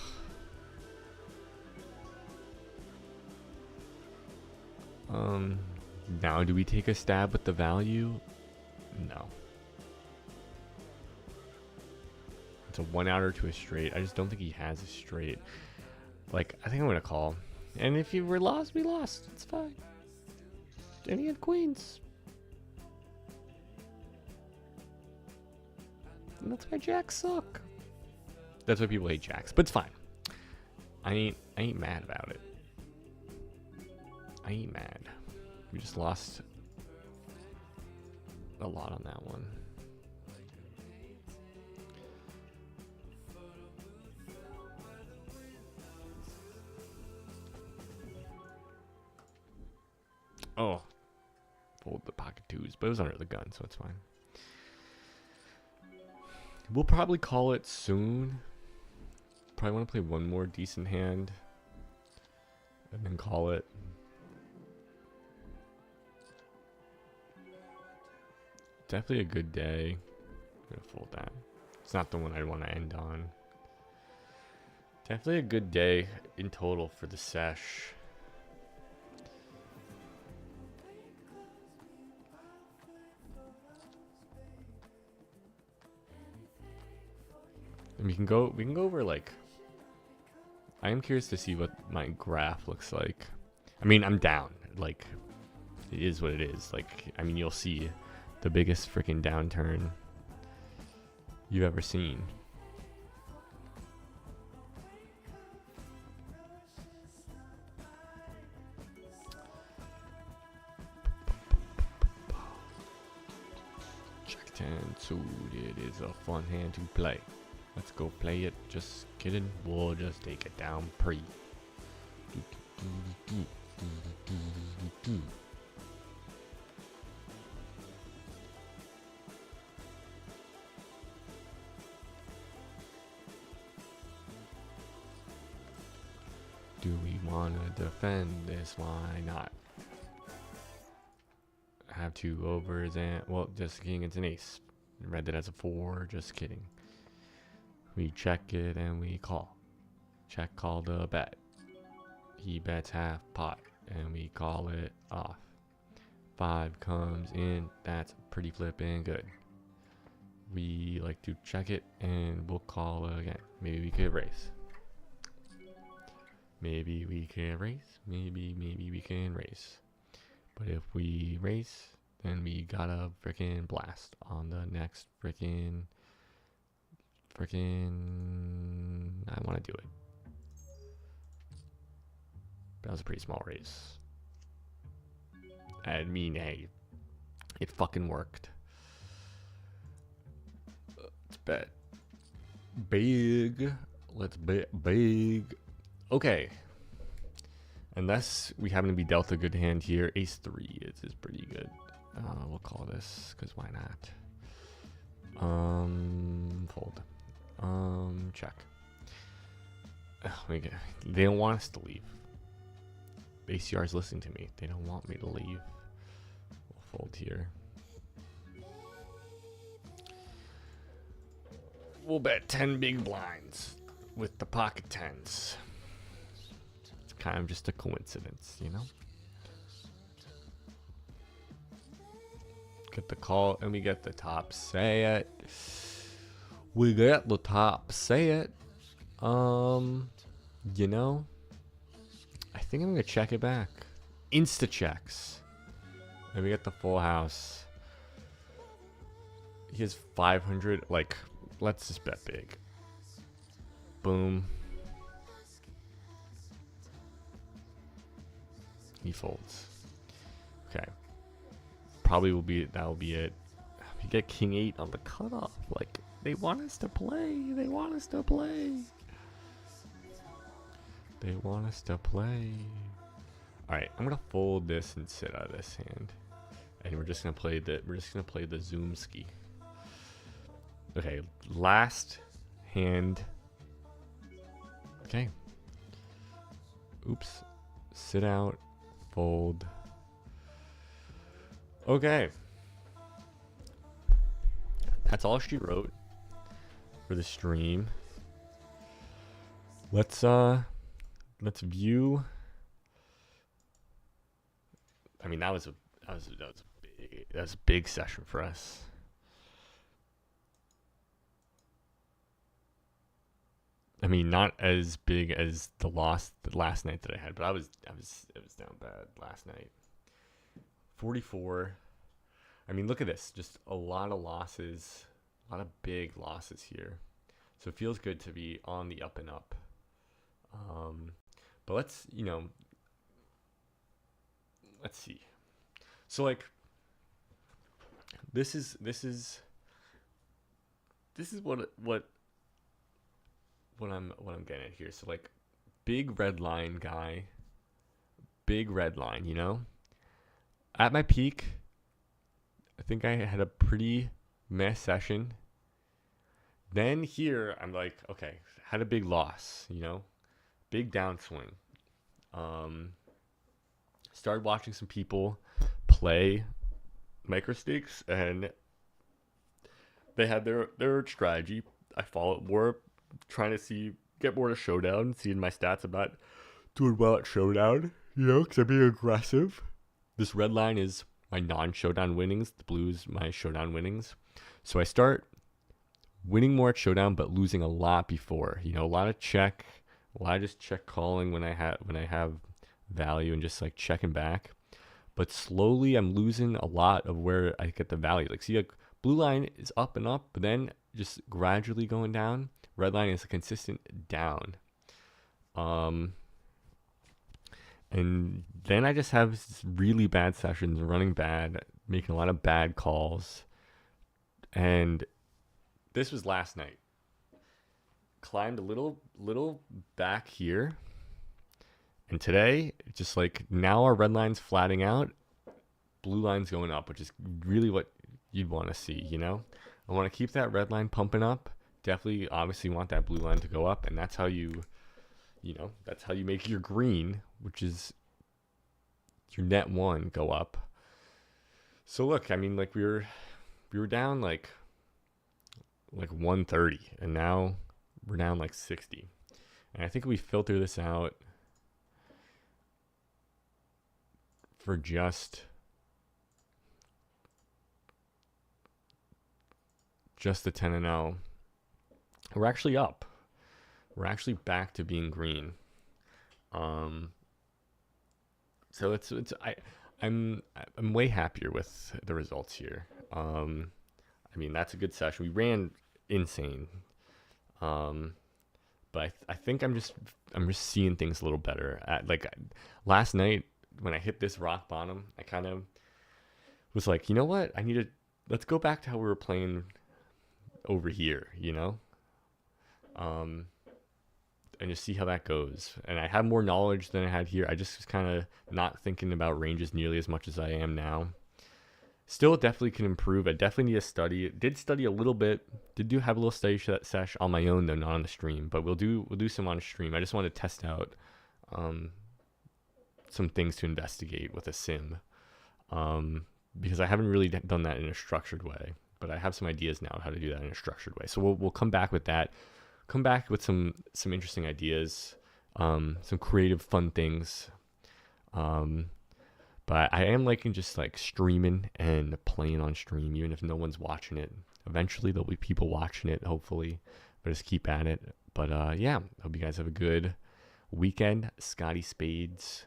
[SPEAKER 1] Now do we take a stab with the value? No. It's a 1-outer to a straight. I just don't think he has a straight. Like, I think I'm gonna call. And if you were lost, we lost. It's fine. And he had queens. And that's why jacks suck. That's why people hate jacks. But it's fine. I ain't mad about it. I ain't mad. We just lost a lot on that one. Oh. Fold the pocket twos, but it was under the gun, so it's fine. We'll probably call it soon. Probably want to play one more decent hand. And then call it. Definitely a good day. I'm gonna fold that. It's not the one I want to end on. Definitely a good day in total for the sesh. And we can go over like. I am curious to see what my graph looks like. I mean, I'm down. Like, it is what it is. Like, I mean, you'll see the biggest freaking downturn you've ever seen. Jack 10 suited is a fun hand to play. Let's go play it. Just kidding. We'll just take it down pre. Do we want to defend this? Why not? Have 2 overs and, well, just king, it's an ace. Read it as a 4, just kidding. We check it and we call. Check, call the bet. He bets half pot and we call it off. 5 comes in, that's pretty flipping good. We like to check it and we'll call again. Maybe we could raise. Maybe we can raise. Maybe we can raise. But if we raise, then we gotta freaking blast on the next freaking. I want to do it. That was a pretty small raise. I mean, hey, it fucking worked. Let's bet big. Let's bet big. Okay. Unless we happen to be dealt a good hand here. Ace 3 is pretty good. We'll call this, because why not? Fold. Check. They don't want us to leave. ACR is listening to me. They don't want me to leave. We'll fold here. We'll bet 10 big blinds with the pocket tens. It's kind of just a coincidence, you know? Get the call and we get the top. Say it. We get the top. Say it. You know, I think I'm gonna check it back. Insta checks. And we get the full house. He has 500. Like, let's just bet big. Boom. He folds. Okay. Probably will be, that'll be it. We get king 8 on the cutoff. Like, they want us to play. They want us to play. They want us to play. Alright, I'm gonna fold this and sit out of this hand. And we're just gonna play the zoom ski. Okay, last hand. Okay. Oops. Sit out. Fold. Okay. That's all she wrote for the stream. Let's view. I mean, that was a big session for us. I mean, not as big as the last night that I had, but it was down bad last night. 44. I mean, look at this. Just a lot of losses, a lot of big losses here. So it feels good to be on the up and up. But let's see. So like, this is what I'm getting at here. So like, big red line guy, big red line, you know? At my peak, I think I had a pretty meh session. Then here, I'm like, okay, had a big loss, you know? Big downswing. Started watching some people play micro stakes, and they had their strategy. I followed more, trying to get more to showdown, seeing my stats about doing well at showdown, you know, because I'm being aggressive. This red line is my non-showdown winnings. The blue is my showdown winnings. So I start winning more at showdown, but losing a lot before. You know, a lot of just check calling when I have value and just like checking back. But slowly I'm losing a lot of where I get the value. Like, see, like, blue line is up and up, but then just gradually going down. Red line is a consistent down. And then I just have really bad sessions, running bad, making a lot of bad calls. And this was last night. Climbed a little back here. And today, just like, now our red line's flatting out, blue line's going up, which is really what you'd want to see, you know? I want to keep that red line pumping up. Definitely, obviously want that blue line to go up, and that's how that's how you make your green, which is your net 1, go up. So look, I mean, like, we were down like 130, and now we're down like 60. And I think we filter this out for just the 10 and 0. We're actually up. We're actually back to being green. So I'm way happier with the results here. I mean, that's a good session. We ran insane. But I think I'm just seeing things a little better. Like last night when I hit this rock bottom, I kind of was like, you know what? Let's go back to how we were playing over here, you know? just see how that goes. And I have more knowledge than I had here. I just was kind of not thinking about ranges nearly as much as I am now. Still definitely can improve. I definitely need to study. Did study a little bit. Did have a little study sesh on my own though, not on the stream. But we'll do some on stream. I just want to test out some things to investigate with a sim, because I haven't really done that in a structured way. But I have some ideas now how to do that in a structured way. So we'll come back with that. Come back with some interesting ideas, some creative, fun things. But I am liking just like streaming and playing on stream, even if no one's watching it. Eventually there'll be people watching it, hopefully. But just keep at it. But yeah, hope you guys have a good weekend. Scotty Spades